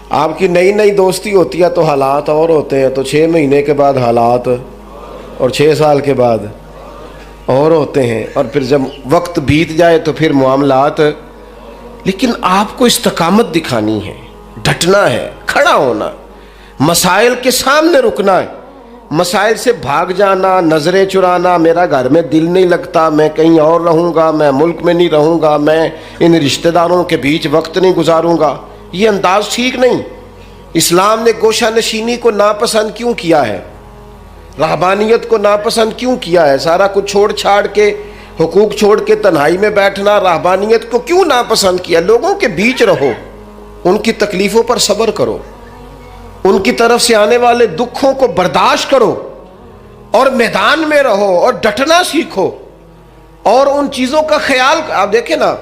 آپ کی نئی نئی دوستی ہوتی ہے تو حالات اور ہوتے ہیں، تو 6 مہینے کے بعد حالات اور 6 سال کے بعد اور ہوتے ہیں، اور پھر جب وقت بیت جائے تو پھر معاملات. لیکن آپ کو استقامت دکھانی ہے، ڈٹنا ہے، کھڑا ہونا، مسائل کے سامنے رکنا ہے. مسائل سے بھاگ جانا، نظریں چرانا، میرا گھر میں دل نہیں لگتا، میں کہیں اور رہوں گا، میں ملک میں نہیں رہوں گا، میں ان رشتہ داروں کے بیچ وقت نہیں گزاروں گا، یہ انداز ٹھیک نہیں. اسلام نے گوشہ نشینی کو ناپسند کیوں کیا ہے؟ رہبانیت کو ناپسند کیوں کیا ہے؟ سارا کچھ چھوڑ چھاڑ کے، حقوق چھوڑ کے تنہائی میں بیٹھنا، رہبانیت کو کیوں ناپسند کیا؟ لوگوں کے بیچ رہو، ان کی تکلیفوں پر صبر کرو، ان کی طرف سے آنے والے دکھوں کو برداشت کرو، اور میدان میں رہو اور ڈٹنا سیکھو، اور ان چیزوں کا خیال. آپ دیکھیں نا،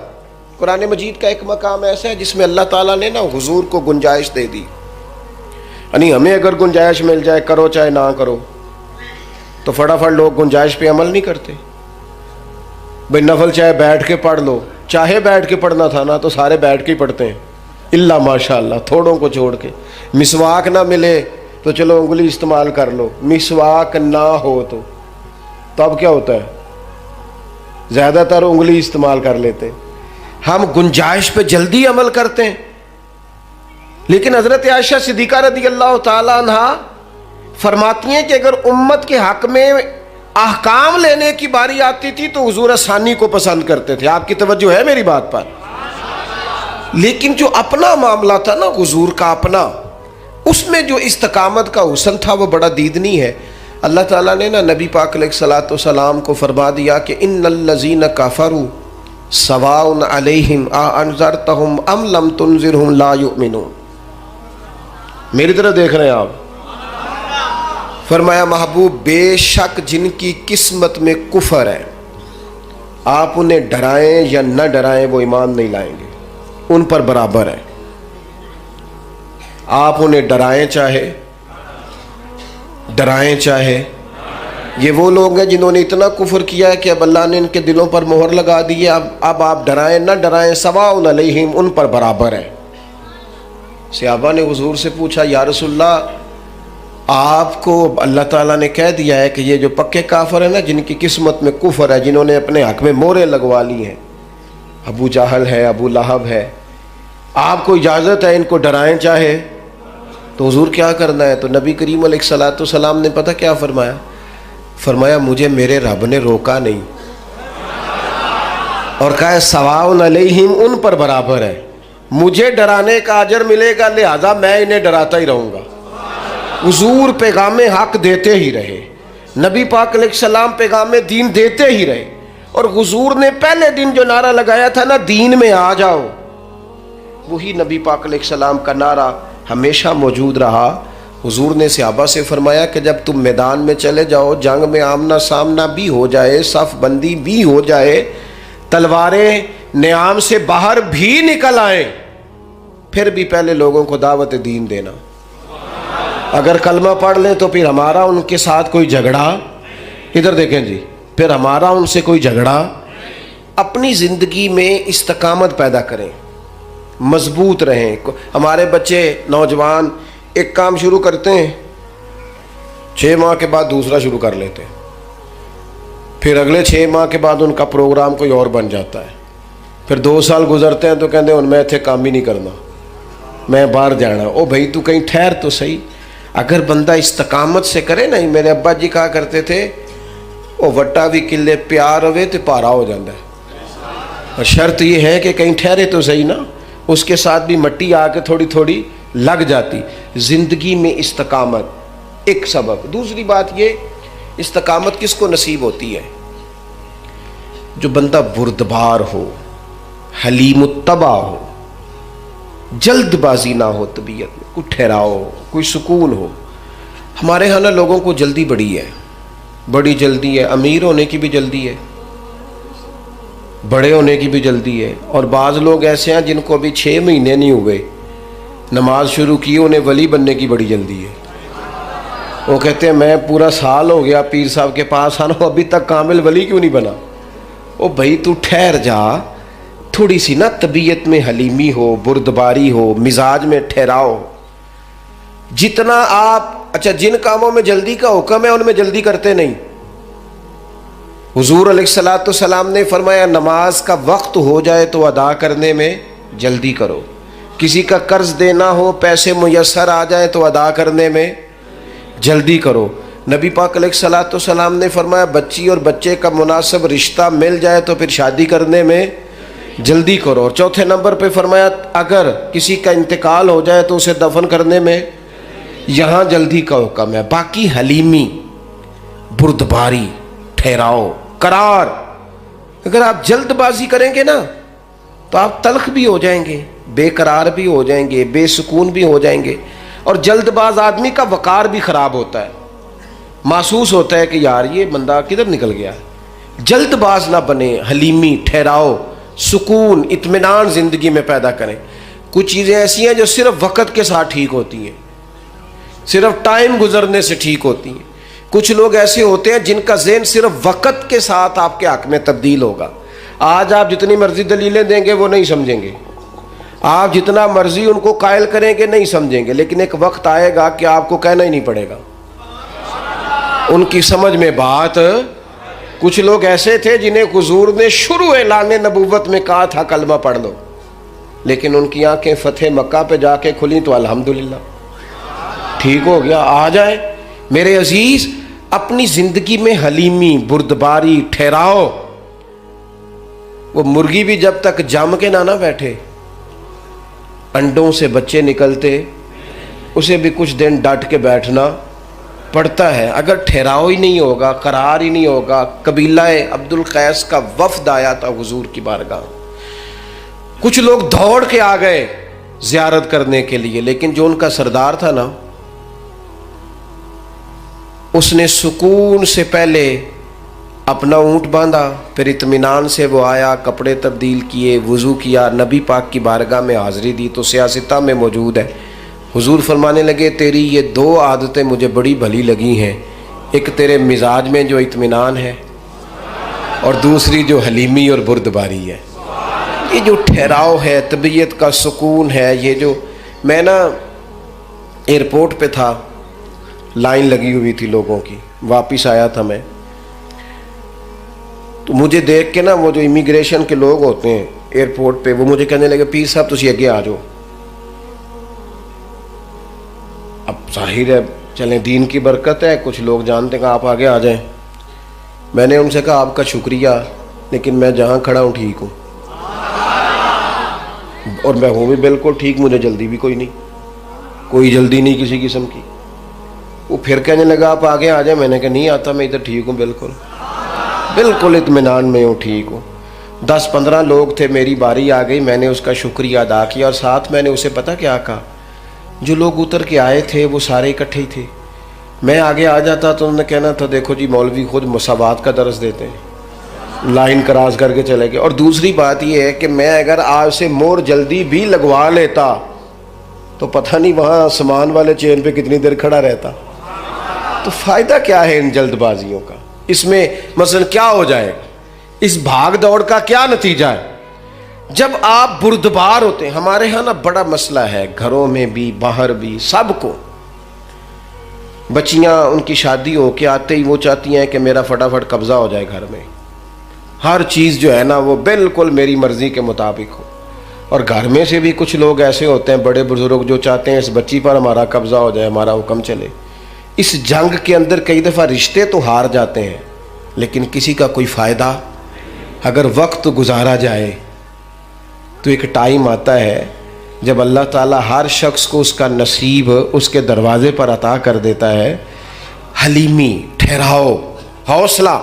قرآن مجید کا ایک مقام ایسا ہے جس میں اللہ تعالیٰ نے نا حضور کو گنجائش دے دی. یعنی ہمیں اگر گنجائش مل جائے، کرو چاہے نہ کرو، تو فٹافٹ لوگ گنجائش پہ عمل نہیں کرتے. بھئی نفل چاہے بیٹھ کے پڑھ لو، چاہے بیٹھ کے پڑھنا تھا نا تو سارے بیٹھ کے ہی پڑھتے ہیں، اللہ ماشاء اللہ تھوڑوں کو چھوڑ کے. مسواک نہ ملے تو چلو انگلی استعمال کر لو، مسواک نہ ہو تو اب کیا ہوتا ہے؟ زیادہ تر انگلی استعمال کر لیتے ہیں. ہم گنجائش پہ جلدی عمل کرتے ہیں. لیکن حضرت عائشہ صدیقہ رضی اللہ تعالی عنہ فرماتی ہیں کہ اگر امت کے حق میں احکام لینے کی باری آتی تھی تو حضور آسانی کو پسند کرتے تھے. آپ کی توجہ ہے میری بات پر؟ لیکن جو اپنا معاملہ تھا نا حضور کا اپنا، اس میں جو استقامت کا حسن تھا وہ بڑا دیدنی ہے. اللہ تعالیٰ نے نا نبی پاک علیہ الصلوۃ والسلام کو فرما دیا کہ ان الذین کفروا سواء علیہم اانذرتہم ام لم تنذرہم لا یؤمنون. میری طرح دیکھ رہے ہیں آپ؟ فرمایا محبوب بے شک جن کی قسمت میں کفر ہے، آپ انہیں ڈرائیں یا نہ ڈرائیں وہ ایمان نہیں لائیں گے، ان پر برابر ہے. آپ انہیں ڈرائیں چاہے یہ وہ لوگ ہیں جنہوں نے اتنا کفر کیا ہے کہ اب اللہ نے ان کے دلوں پر مہر لگا دی ہے. اب آپ ڈرائیں نہ ڈرائیں سواء علیہم، ان پر برابر ہے. صحابہ نے حضور سے پوچھا یا رسول اللہ، آپ کو اللہ تعالیٰ نے کہہ دیا ہے کہ یہ جو پکے کافر ہیں نا، جن کی قسمت میں کفر ہے، جنہوں نے اپنے حق میں مہریں لگوا لی ہیں، ابو جہل ہے، ابو لہب ہے، آپ کو اجازت ہے ان کو ڈرائیں چاہے؟ تو حضور کیا کرنا ہے؟ تو نبی کریم علیہ الصلوۃ والسلام نے پتہ کیا فرمایا؟ فرمایا مجھے میرے رب نے روکا نہیں، اور کہا ہے سواء علیہم، ان پر برابر ہے، مجھے ڈرانے کا اجر ملے گا، لہذا میں انہیں ڈراتا ہی رہوں گا. حضور پیغام حق دیتے ہی رہے، نبی پاک علیہ السلام پیغام دین دیتے ہی رہے، اور حضور نے پہلے دن جو نعرہ لگایا تھا نا دین میں آ جاؤ، وہی نبی پاک علیہ السلام کا نعرہ ہمیشہ موجود رہا. حضور نے صحابہ سے فرمایا کہ جب تم میدان میں چلے جاؤ، جنگ میں آمنا سامنا بھی ہو جائے، صف بندی بھی ہو جائے، تلواریں نیام سے باہر بھی نکل آئیں، پھر بھی پہلے لوگوں کو دعوت دین دینا. اگر کلمہ پڑھ لیں تو پھر ہمارا ان کے ساتھ کوئی جھگڑا، ادھر دیکھیں جی، پھر ہمارا ان سے کوئی جھگڑا. اپنی زندگی میں استقامت پیدا کریں، مضبوط رہیں. ہمارے بچے نوجوان ایک کام شروع کرتے ہیں، 6 ماہ کے بعد دوسرا شروع کر لیتے ہیں، پھر اگلے 6 ماہ کے بعد ان کا پروگرام کوئی اور بن جاتا ہے، پھر 2 سال گزرتے ہیں تو کہتے ہیں میں اتنے کام ہی نہیں کرنا، میں باہر جانا. او بھائی تو کہیں ٹھہر تو صحیح. اگر بندہ استقامت سے کرے نا، میرے ابا جی کہا کرتے تھے او وٹا بھی کلے پیار ہوئے تو پارا ہو جاتا ہے، اور شرط یہ ہے کہ کہیں ٹھہرے تو صحیح نا، اس کے ساتھ بھی مٹی آ کے تھوڑی تھوڑی لگ جاتی. زندگی میں استقامت ایک سبب. دوسری بات یہ، استقامت کس کو نصیب ہوتی ہے؟ جو بندہ بردبار ہو، حلیم الطبع ہو، جلد بازی نہ ہو طبیعت میں، کوئی ٹھہراؤ ہو، کوئی سکون ہو. ہمارے ہاں نا لوگوں کو جلدی بڑی ہے، بڑی جلدی ہے، امیر ہونے کی بھی جلدی ہے، بڑے ہونے کی بھی جلدی ہے. اور بعض لوگ ایسے ہیں جن کو ابھی 6 مہینے نہیں ہوئے نماز شروع کی، انہیں ولی بننے کی بڑی جلدی ہے. وہ کہتے ہیں میں پورا سال ہو گیا پیر صاحب کے پاس آنا، ابھی تک کامل ولی کیوں نہیں بنا؟ او بھائی تو ٹھہر جا، تھوڑی سی نا طبیعت میں حلیمی ہو، بردباری ہو، مزاج میں ٹھہراؤ. جتنا آپ اچھا جن کاموں میں جلدی کا حکم ہے ان میں جلدی کرتے نہیں. حضور علیہ الصلوۃ والسلام نے فرمایا نماز کا وقت ہو جائے تو ادا کرنے میں جلدی کرو. کسی کا قرض دینا ہو، پیسے میسر آ جائیں تو ادا کرنے میں جلدی کرو. نبی پاک علیہ الصلوۃ والسلام نے فرمایا بچی اور بچے کا مناسب رشتہ مل جائے تو پھر شادی کرنے میں جلدی کرو. اور چوتھے نمبر پہ فرمایا اگر کسی کا انتقال ہو جائے تو اسے دفن کرنے میں یہاں جلدی کا حکم ہے. باقی حلیمی، بردباری، ٹھہراؤ، قرار، اگر آپ جلد بازی کریں گے نا تو آپ تلخ بھی ہو جائیں گے، بے قرار بھی ہو جائیں گے، بے سکون بھی ہو جائیں گے. اور جلد باز آدمی کا وقار بھی خراب ہوتا ہے، محسوس ہوتا ہے کہ یار یہ بندہ کدھر نکل گیا. جلد باز نہ بنے، حلیمی، ٹھہراؤ، سکون، اطمینان زندگی میں پیدا کریں. کچھ چیزیں ایسی ہیں جو صرف وقت کے ساتھ ٹھیک ہوتی ہیں، صرف ٹائم گزرنے سے ٹھیک ہوتی ہیں. کچھ لوگ ایسے ہوتے ہیں جن کا ذہن صرف وقت کے ساتھ آپ کے حق میں تبدیل ہوگا. آج آپ جتنی مرضی دلیلیں دیں گے وہ نہیں سمجھیں گے، آپ جتنا مرضی ان کو قائل کریں گے نہیں سمجھیں گے، لیکن ایک وقت آئے گا کہ آپ کو کہنا ہی نہیں پڑے گا، ان کی سمجھ میں بات. کچھ لوگ ایسے تھے جنہیں حضور نے شروع اعلان نبوت میں کہا تھا کلمہ پڑھ لو، لیکن ان کی آنکھیں فتح مکہ پہ جا کے کھلیں تو الحمدللہ ٹھیک ہو گیا. آ جائیں میرے عزیز، اپنی زندگی میں حلیمی، بردباری، ٹھہراؤ. وہ مرغی بھی جب تک جم کے نہ بیٹھے، انڈوں سے بچے نکلتے، اسے بھی کچھ دن ڈٹ کے بیٹھنا پڑتا ہے. اگر ٹھہراؤ ہی نہیں ہوگا، قرار ہی نہیں ہوگا. قبیلہ عبد القیس کا وفد آیا تھا حضور کی بارگاہ، کچھ لوگ دوڑ کے آ گئے زیارت کرنے کے لیے، لیکن جو ان کا سردار تھا نا، اس نے سکون سے پہلے اپنا اونٹ باندھا، پھر اطمینان سے وہ آیا، کپڑے تبدیل کیے، وضو کیا، نبی پاک کی بارگاہ میں حاضری دی. تو سیاستہ میں موجود ہے. حضور فرمانے لگے تیری یہ دو عادتیں مجھے بڑی بھلی لگی ہیں، ایک تیرے مزاج میں جو اطمینان ہے، اور دوسری جو حلیمی اور بردباری ہے. یہ جو ٹھہراؤ ہے، طبیعت کا سکون ہے. یہ جو میں نا ایئرپورٹ پہ تھا، لائن لگی ہوئی تھی لوگوں کی، واپس آیا تھا میں، تو مجھے دیکھ کے نا وہ جو امیگریشن کے لوگ ہوتے ہیں ایئرپورٹ پہ، وہ مجھے کہنے لگے پیر صاحب تسی اگے آ جاؤ. اب ظاہر ہے چلیں دین کی برکت ہے، کچھ لوگ جانتے ہیں کہ آپ آگے آ جائیں. میں نے ان سے کہا آپ کا شکریہ، لیکن میں جہاں کھڑا ہوں ٹھیک ہوں، اور میں ہوں بھی بالکل ٹھیک، مجھے جلدی بھی کوئی نہیں، کوئی جلدی نہیں کسی قسم کی. وہ پھر کہنے لگا آپ آگے آ جائیں. میں نے کہا نہیں آتا، میں ادھر ٹھیک ہوں، بالکل اطمینان میں ہوں، ٹھیک ہوں. 10-15 لوگ تھے، میری باری آ گئی، میں نے اس کا شکریہ ادا کیا، اور ساتھ میں نے اسے پتہ کیا کہا، جو لوگ اتر کے آئے تھے وہ سارے اکٹھے ہی تھے. میں آگے آ جاتا تو انہوں نے کہنا تھا دیکھو جی مولوی خود مساوات کا درس دیتے ہیں، لائن کراس کر کے چلے گئے. اور دوسری بات یہ ہے کہ میں اگر آج سے مور جلدی بھی لگوا لیتا تو پتہ نہیں وہاں سامان والے چین پہ کتنی دیر کھڑا رہتا. تو فائدہ کیا ہے ان جلد بازیوں کا؟ اس میں مثلا کیا ہو جائے گا؟ اس بھاگ دوڑ کا کیا نتیجہ ہے؟ جب آپ بردبار ہوتے ہیں، ہمارے ہاں نا بڑا مسئلہ ہے، گھروں میں بھی باہر بھی سب کو. بچیاں ان کی شادی ہو کے آتے ہی وہ چاہتی ہیں کہ میرا فٹافٹ قبضہ ہو جائے گھر میں، ہر چیز جو ہے نا وہ بالکل میری مرضی کے مطابق ہو. اور گھر میں سے بھی کچھ لوگ ایسے ہوتے ہیں بڑے بزرگ جو چاہتے ہیں اس بچی پر ہمارا قبضہ ہو جائے، ہمارا حکم چلے. اس جنگ کے اندر کئی دفعہ رشتے تو ہار جاتے ہیں لیکن کسی کا کوئی فائدہ. اگر وقت گزارا جائے تو ایک ٹائم آتا ہے جب اللہ تعالیٰ ہر شخص کو اس کا نصیب اس کے دروازے پر عطا کر دیتا ہے. حلیمی، ٹھہراؤ، حوصلہ.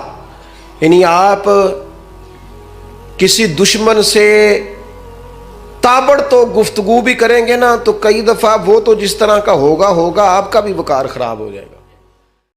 یعنی آپ کسی دشمن سے تابڑ تو گفتگو بھی کریں گے نا تو کئی دفعہ وہ تو جس طرح کا ہوگا آپ کا بھی وقار خراب ہو جائے گا.